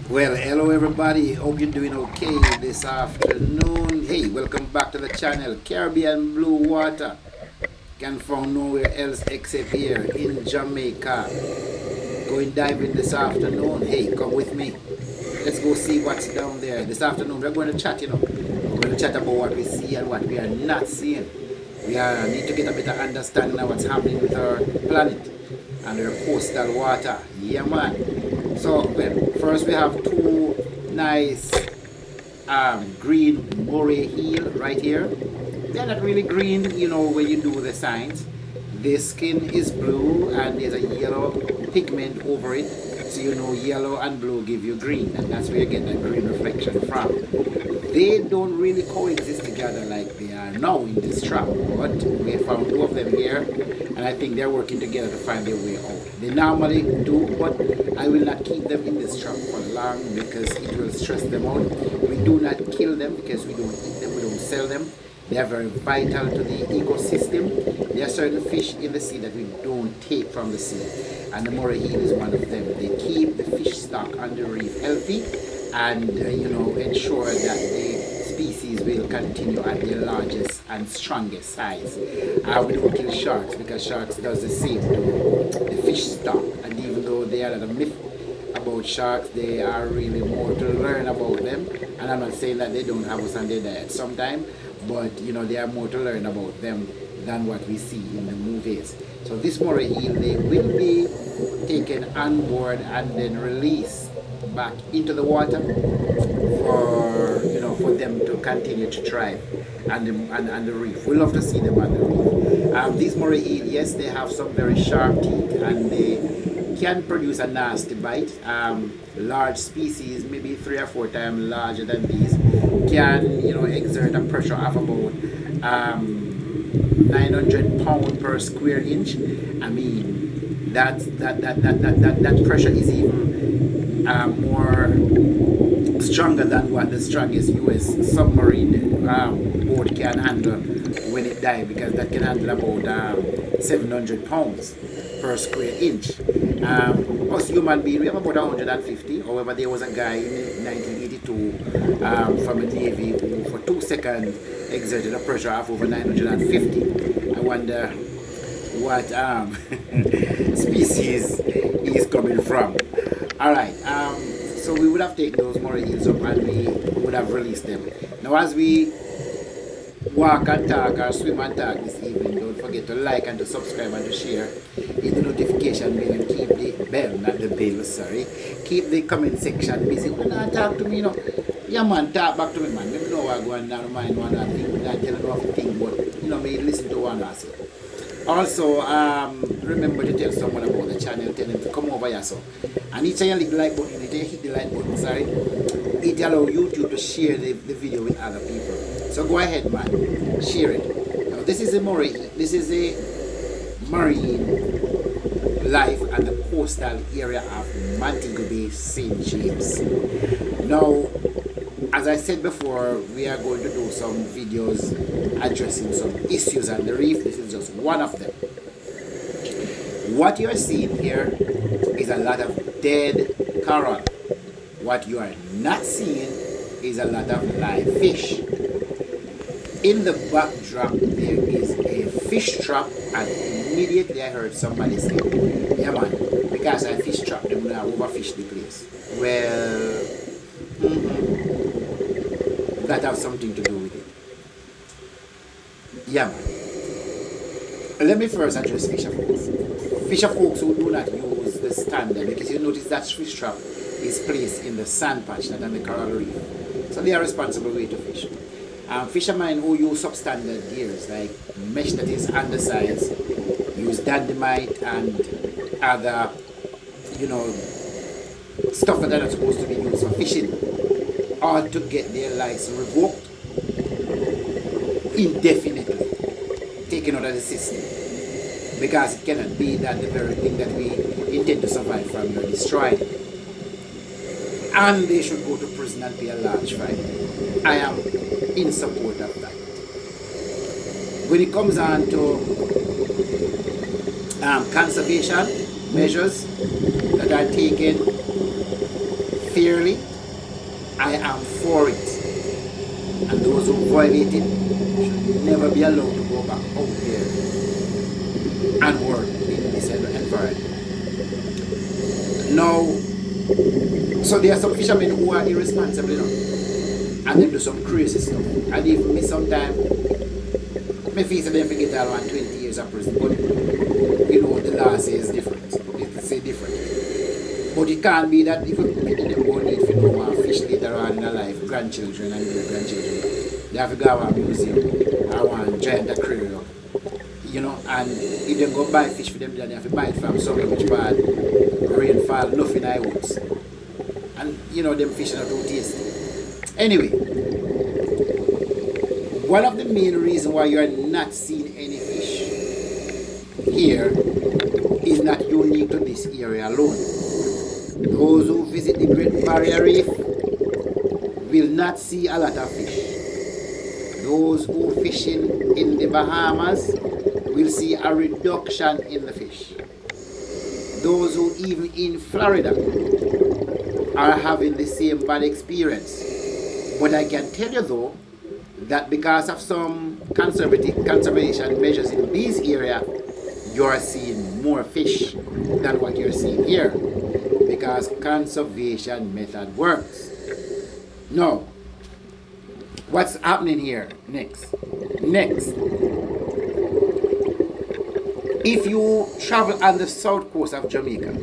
Well, hello everybody. Hope you're doing okay this afternoon. Hey, welcome back to the channel. Caribbean Blue Water can found nowhere else except here in Jamaica. Going diving this afternoon. Hey, come with me. Let's go see what's down there. This afternoon we're going to chat, We're going to chat about what we see and what we are not seeing. Need to get a better understanding of what's happening with our planet and our coastal water. Yeah, man. So, well, first we have two nice green moray heel right here. They're not really green, when you do the signs. The skin is blue and there's a yellow pigment over it. So yellow and blue give you green, and that's where you get that green reflection from. They don't really coexist together like they are now in this trap, but we found two of them here, and I think they're working together to find their way out. They normally do, but I will not keep them in this trap for long because it will stress them out. We do not kill them because we don't eat them, we don't sell them. They are very vital to the ecosystem. There are certain fish in the sea that we don't take from the sea, and the moray heel is one of them. They keep the fish stock on the reef healthy and ensure that the species will continue at their largest and strongest size. We don't kill sharks because sharks does the same to the fish stock, and even though they are a myth about sharks, they are really more to learn about them. And I'm not saying that they don't have us on their diet sometime, but they are more to learn about them than what we see in the movies. So this moray heel, they will be taken on board and then released back into the water for them to continue to thrive and the reef. We love to see them on the reef. These moray heel, yes, they have some very sharp teeth and they can produce a nasty bite. Large species, maybe 3 or 4 times larger than these, can exert a pressure of about 900 pounds per square inch. I mean, that pressure is even more stronger than what the strongest U.S. submarine boat can handle when it dives, because that can handle about 700 pounds per square inch. Us human beings, we have about 150. However, there was a guy in 1982 from the Navy who for 2 seconds exerted a pressure of over 950. I wonder what species he's coming from. Alright, so we would have taken those moray heels up and we would have released them. Now as we walk and talk or swim and talk this evening, don't forget to like and to subscribe and to share, hit the notification bell and keep the bell, not the bell, sorry. Keep the comment section busy. When I talk to me, yeah man, talk back to me man. Maybe know what go on down mind one or thing, not tell you nothing thing, but me listen to one last. Also, remember to tell someone about the channel, tell them to come over here so. And each time you hit the like button, hit the like button, sorry, it allows YouTube to share the video with other people. So go ahead man, share it. Now this is a marine life and the coastal area of Montego Bay, St. James. Now, as I said before, we are going to do some videos addressing some issues on the reef. This is just one of them. What you are seeing here is a lot of dead coral. What you are not seeing is a lot of live fish. In the backdrop there is a fish trap, and immediately I heard somebody say, yeah man, because I fish trap them now overfish the place. Well, that have something to do with it. Yeah man. Let me first address fisher folks. Fisher folks who do not use the standard, because you notice that fish trap is placed in the sand patch, not on the coral reef. So they are responsible way to fish. Fishermen who use substandard gears like mesh that is undersized, use dynamite and other, stuff that are not supposed to be used for fishing, or to get their license revoked indefinitely, taken out of the system, because it cannot be that the very thing that we intend to survive from are destroyed, and they should go to prison and pay a large fine. I am in support of that. When it comes on to conservation measures that are taken fairly, I am for it. And those who violate it should never be allowed to go back out there and work in this environment. Now, so there are some fishermen who are irresponsible, and they do some crazy stuff. And even me sometimes, me feel that they forget all 120 years of prison, but the law says different. It say different. But it can't be that if you put them go need for no more fish later on in their life, grandchildren and great grandchildren, they have to go to a museum or one giant aquarium. And if they go buy fish for them, then they have to buy it from somewhere which bad rainfall, nothing I woods. And them fish are not too tasty. Anyway, one of the main reasons why you are not seeing any fish here is not unique to this area alone. Those who visit the Great Barrier Reef will not see a lot of fish. Those who fishing in the Bahamas will see a reduction in the fish. Those who even in Florida are having the same bad experience. But I can tell you though, that because of some conservation measures in these areas, you are seeing more fish than what you're seeing here. Because conservation method works. Now, what's happening here next? If you travel on the south coast of Jamaica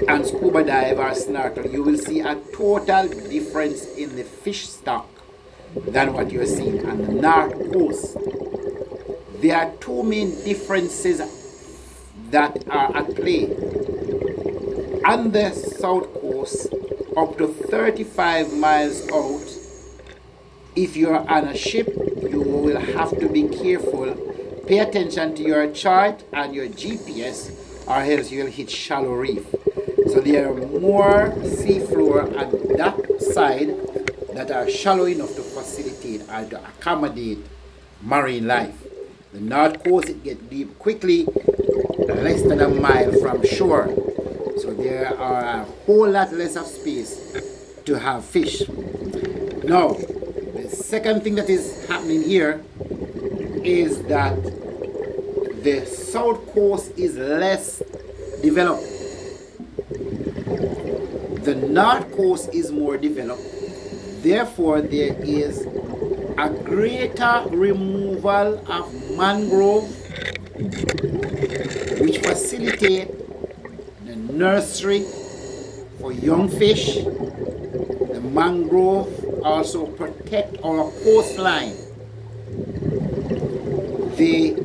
and scuba dive or snorkel, you will see a total difference in the fish stock than what you're seeing on the north coast. There are two main differences that are at play. On the south coast, up to 35 miles out, if you're on a ship, you will have to be careful. Pay attention to your chart and your GPS, or else you'll hit shallow reef. So there are more seafloor on that side that are shallow enough to facilitate and to accommodate marine life. The north coast, it gets deep quickly, less than a mile from shore. So there are a whole lot less of space to have fish. Now, the second thing that is happening here is that the south coast is less developed. The north coast is more developed. Therefore, there is a greater removal of mangrove, which facilitate the nursery for young fish. The mangrove also protect our coastline. The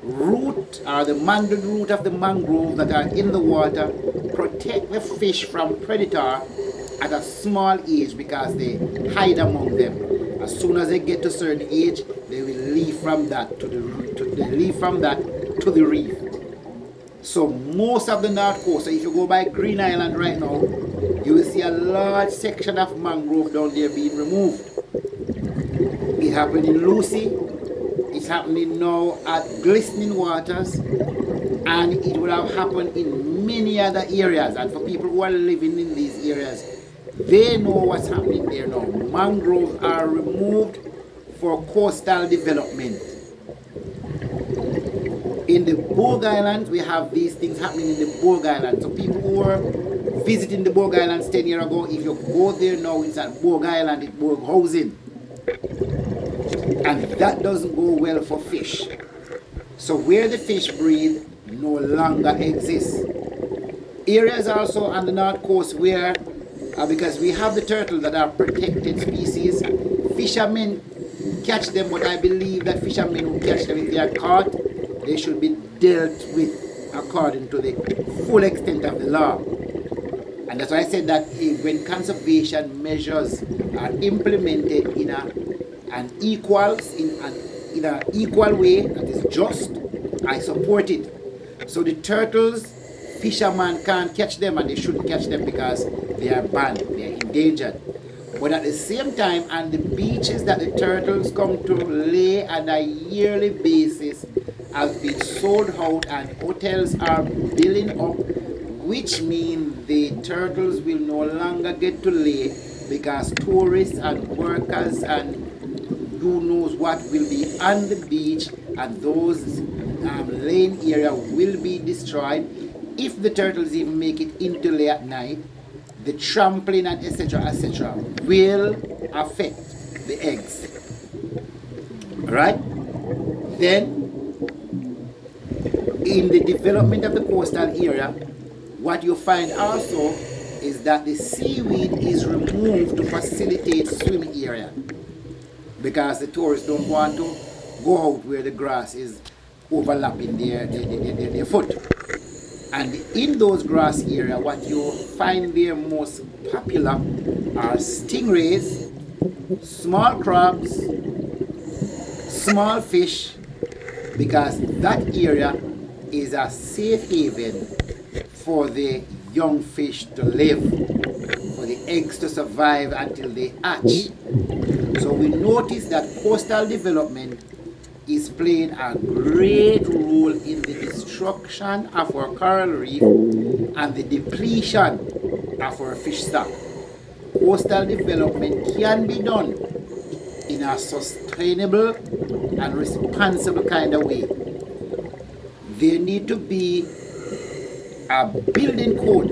root or the mangled root of the mangrove that are in the water protect the fish from predator at a small age because they hide among them. As soon as they get to a certain age, they will leave from that to the reef. So most of the north coast, so if you go by Green Island right now, you will see a large section of mangrove down there being removed. It happened in Lucy, it's happening now at Glistening Waters, and it would have happened in many other areas. And for people who are living in these areas, they know what's happening there now. Mangroves are removed for coastal development. In the Bogue Islands, we have these things happening in the Bogue Islands. So people who were visiting the Bogue Islands 10 years ago, if you go there now, it's at Bogue Island, it's Bogue housing. And that doesn't go well for fish. So where the fish breed no longer exists. Areas also on the north coast where, because we have the turtles that are protected species, fishermen catch them, but I believe that fishermen who catch them, if they are caught, they should be dealt with according to the full extent of the law. And that's why I said that when conservation measures are implemented in an equal way that is just, I support it. So the turtles, fishermen can't catch them, and they shouldn't catch them because they are banned, they are endangered. But at the same time, on the beaches that the turtles come to lay on a yearly basis have been sold out, and hotels are building up which means the turtles will no longer get to lay because tourists and workers and who knows what will be on the beach, and those laying area will be destroyed. If the turtles even make it into lay at night, the trampling and etc. will affect the eggs. Alright? Then, in the development of the coastal area, what you find also is that the seaweed is removed to facilitate swimming area, because the tourists don't want to go out where the grass is overlapping their foot. And in those grass area, what you find there most popular are stingrays, small crabs, small fish, because that area is a safe haven for the young fish to live, for the eggs to survive until they hatch. So we notice that coastal development is playing a great role in the destruction of our coral reef and the depletion of our fish stock. Coastal development can be done in a sustainable and responsible kind of way. There need to be a building code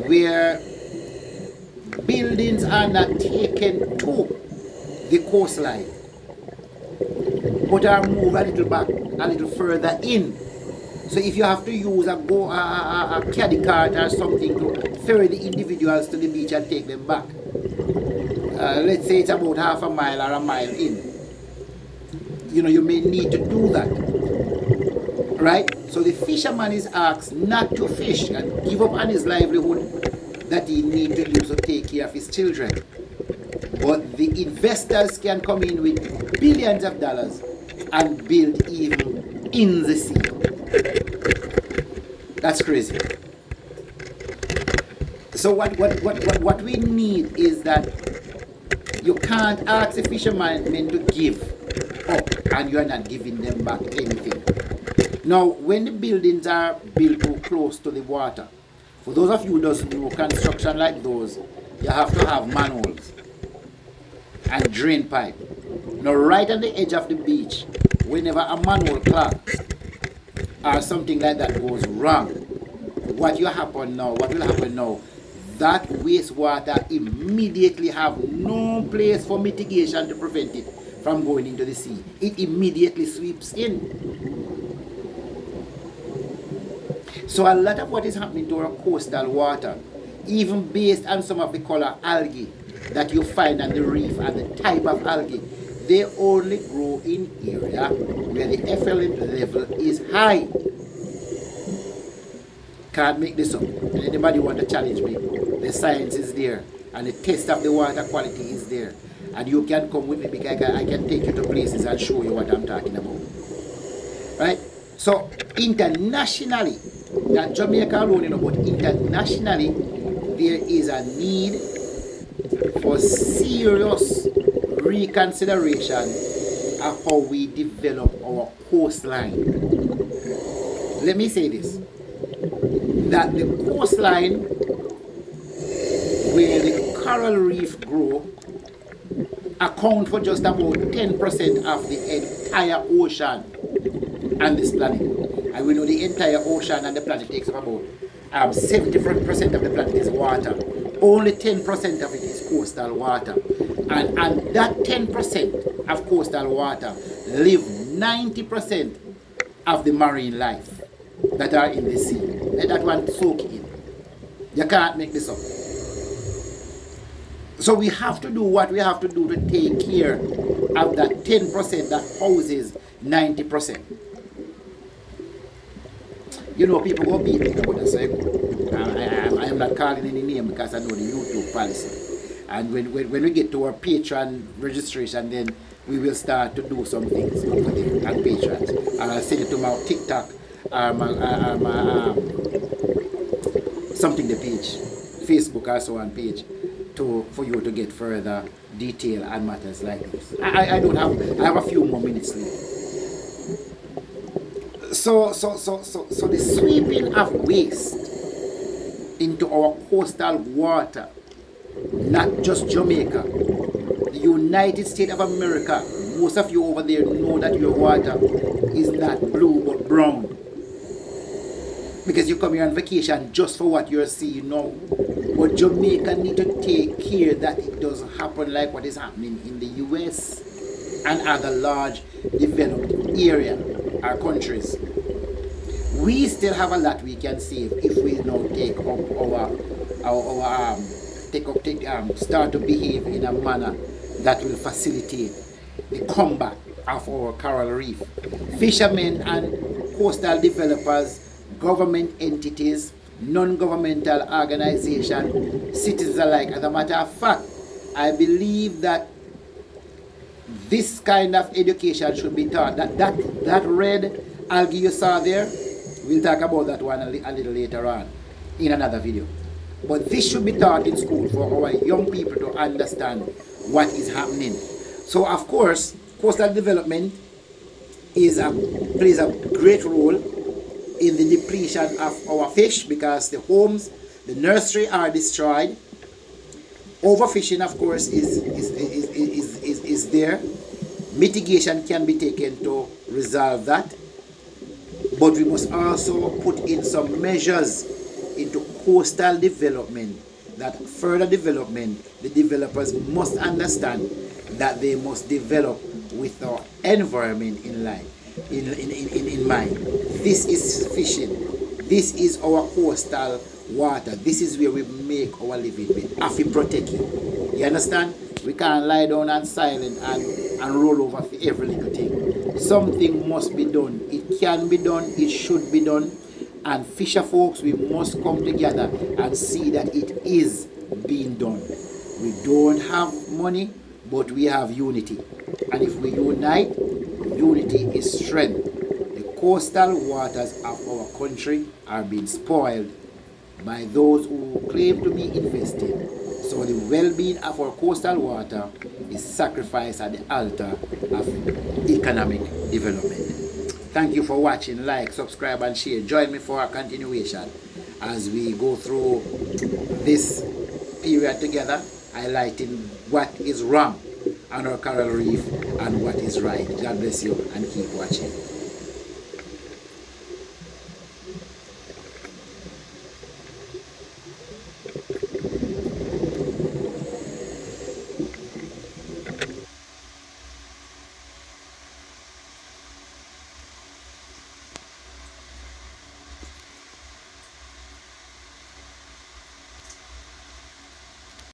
where buildings are not taken to the coastline, but are moved a little back, a little further in. So if you have to use a caddy cart or something to ferry the individuals to the beach and take them back, let's say it's about half a mile or a mile in, you may need to do that, right? So the fisherman is asked not to fish and give up on his livelihood that he needs to use to take care of his children. But the investors can come in with billions of dollars and build even in the sea. That's crazy. So what we need is that you can't ask the fishermen to give up and you are not giving them back anything. Now, when the buildings are built too close to the water, for those of you who doesn't know construction like those, you have to have manholes and drain pipe. Now, right on the edge of the beach, whenever a manhole clogs or something like that goes wrong, what will happen now? That wastewater immediately have no place for mitigation to prevent it from going into the sea. It immediately sweeps in. So a lot of what is happening to our coastal water, even based on some of the color algae that you find on the reef and the type of algae, they only grow in area where the effluent level is high. Can't make this up. And anybody want to challenge me? The science is there and the test of the water quality is there. And you can come with me because I can take you to places and show you what I'm talking about. Right? So internationally, not Jamaica alone, but internationally, there is a need for serious reconsideration of how we develop our coastline. Let me say this, that the coastline where the coral reef grow account for just about 10% of the entire ocean on this planet. And we know the entire ocean and the planet takes up about 70% of the planet is water. Only 10% of it is coastal water. And that 10% of coastal water live 90% of the marine life that are in the sea. Let that one soak in. You can't make this up. So we have to do what we have to do to take care of that 10% that houses 90%. People go beat me about that, so I am not calling any name because I know the YouTube policy. And when we get to our Patreon registration, then we will start to do some things over there on Patreon. And I'll send it to my TikTok or my something the page, Facebook or so on page, for you to get further detail on matters like this. I have a few more minutes left. So the sweeping of waste into our coastal water, not just Jamaica, the United States of America, most of you over there know that your water is not blue but brown. Because you come here on vacation just for what you're seeing now. But Jamaica need to take care that it doesn't happen like what is happening in the US and other large developed area or countries. We still have a lot we can save if we now take up start to behave in a manner that will facilitate the comeback of our coral reef. Fishermen and coastal developers, government entities, non-governmental organizations, citizens alike. As a matter of fact, I believe that this kind of education should be taught. That red algae you saw there, we'll talk about that one a little later on in another video. But this should be taught in school for our young people to understand what is happening. So of course, coastal development plays a great role in the depletion of our fish because the homes, the nursery are destroyed. Overfishing, of course, is there. Mitigation can be taken to resolve that. But we must also put in some measures into coastal development, that further development, the developers must understand that they must develop with our environment in line, in mind. This is fishing. This is our coastal water. This is where we make our living. We have to protect it. You understand? We can't lie down and silent and roll over for every little thing. Something must be done. It can be done. It should be done. And fisher folks, we must come together and see that it is being done. We don't have money, but we have unity. And if we unite, unity is strength. The coastal waters of our country are being spoiled by those who claim to be invested. So the well-being of our coastal water is sacrificed at the altar of economic development. Thank you for watching. Like, subscribe and share. Join me for our continuation as we go through this period together, highlighting what is wrong on our coral reef and what is right. God bless you and keep watching.